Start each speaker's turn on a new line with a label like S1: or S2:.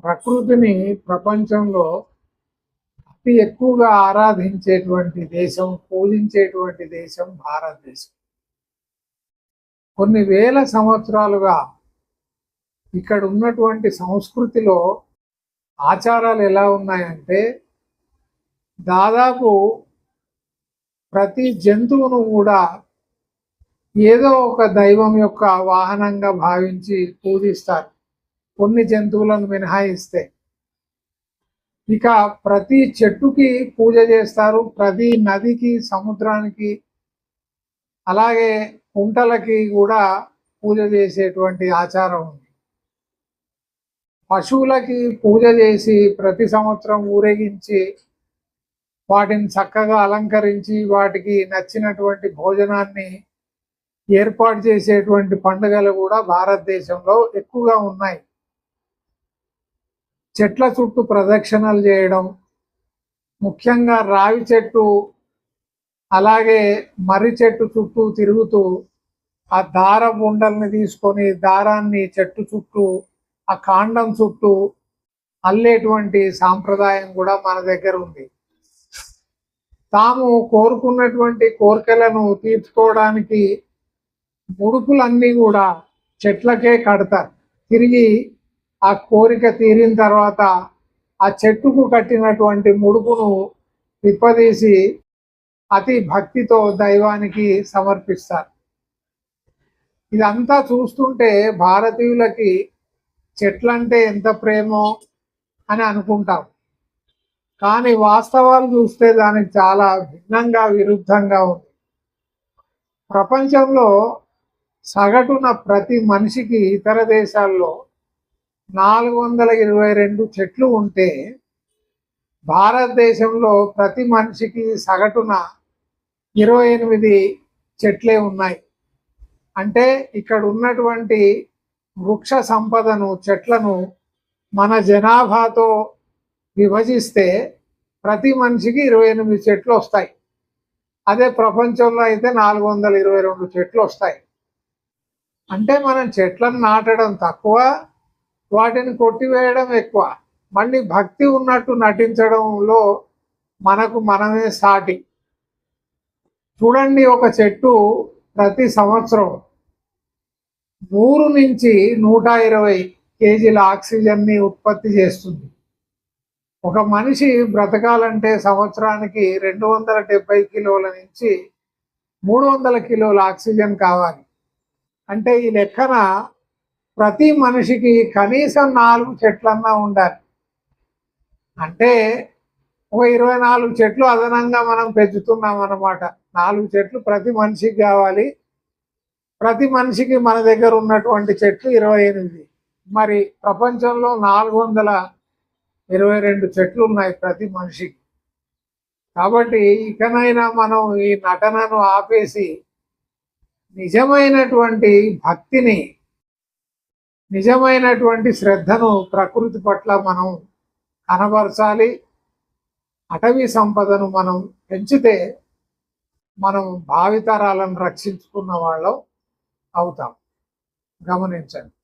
S1: ప్రకృతిని ప్రపంచంలో అతి ఎక్కువగా ఆరాధించేటువంటి దేశం, పూజించేటువంటి దేశం భారతదేశం. కొన్ని వేల సంవత్సరాలుగా ఇక్కడ ఉన్నటువంటి సంస్కృతిలో ఆచారాలు ఎలా ఉన్నాయంటే, దాదాపు ప్రతి జంతువును కూడా ఏదో ఒక దైవం యొక్క వాహనంగా భావించి పూజిస్తారు, కొన్ని జంతువులను మినహాయిస్తే. ఇక ప్రతి చెట్టుకి పూజ చేస్తారు, ప్రతి నదికి, సముద్రానికి, అలాగే కుంటలకి కూడా పూజ చేసేటువంటి ఆచారం ఉంది. పశువులకి పూజ చేసి ప్రతి సంవత్సరం ఊరేగించి వాటిని చక్కగా అలంకరించి వాటికి నచ్చినటువంటి భోజనాన్ని ఏర్పాటు చేసేటువంటి పండుగలు కూడా భారతదేశంలో ఎక్కువగా ఉన్నాయి. చెట్ల చుట్టూ ప్రదక్షిణలు చేయడం, ముఖ్యంగా రావి చెట్టు అలాగే మర్రి చెట్టు చుట్టూ తిరుగుతూ ఆ దారం ఉండల్ని తీసుకొని దారాన్ని చెట్టు చుట్టూ, ఆ కాండం చుట్టూ అల్లేటువంటి సాంప్రదాయం కూడా మన దగ్గర ఉంది. తాము కోరుకున్నటువంటి కోరికలను తీర్చుకోవడానికి ముడుపులన్నీ కూడా చెట్లకే కడతారు. తిరిగి ఆ కోరిక తీరిన తర్వాత ఆ చెట్టుకు కట్టినటువంటి ముడుపును విప్పదీసి అతి భక్తితో దైవానికి సమర్పిస్తారు. ఇదంతా చూస్తుంటే భారతీయులకి చెట్లంటే ఎంత ప్రేమో అని అనుకుంటాం. కానీ వాస్తవాలు చూస్తే దానికి చాలా భిన్నంగా, విరుద్ధంగా ఉంది. ప్రపంచంలో సగటున ప్రతి మనిషికి ఇతర దేశాల్లో 422 చెట్లు ఉంటే, భారతదేశంలో ప్రతి మనిషికి సగటున 28 చెట్లే ఉన్నాయి. అంటే ఇక్కడ ఉన్నటువంటి వృక్ష సంపదను, చెట్లను మన జనాభాతో విభజిస్తే ప్రతి మనిషికి 28 చెట్లు వస్తాయి. అదే ప్రపంచంలో అయితే 422 చెట్లు వస్తాయి. అంటే మనం చెట్లను నాటడం తక్కువ, వాటిని కొట్టివేయడం ఎక్కువ. మళ్ళీ భక్తి ఉన్నట్టు నటించడంలో మనకు మనమే సాటి. చూడండి, ఒక చెట్టు ప్రతి సంవత్సరం 100 నుంచి 120 కేజీల ఆక్సిజన్ని ఉత్పత్తి చేస్తుంది. ఒక మనిషి బ్రతకాలంటే సంవత్సరానికి 270 కిలోల నుంచి 300 కిలోల ఆక్సిజన్ కావాలి. అంటే ఈ లెక్కన ప్రతి మనిషికి కనీసం 4 చెట్లన్నా ఉండాలి. అంటే ఒక 24 చెట్లు అదనంగా మనం పెంచుతున్నాం అన్నమాట. 4 చెట్లు ప్రతి మనిషికి కావాలి. ప్రతి మనిషికి మన దగ్గర ఉన్నటువంటి చెట్లు 28. మరి ప్రపంచంలో 422 చెట్లు ఉన్నాయి ప్రతి మనిషికి. కాబట్టి ఇకనైనా మనం ఈ నటనను ఆపేసి నిజమైనటువంటి భక్తిని, నిజమైనటువంటి శ్రద్ధను ప్రకృతి పట్ల మనం కనబరచాలి. అటవీ సంపదను మనం పెంచితే మనం భావితరాలను రక్షించుకున్న వాళ్ళం అవుతాం. గమనించండి.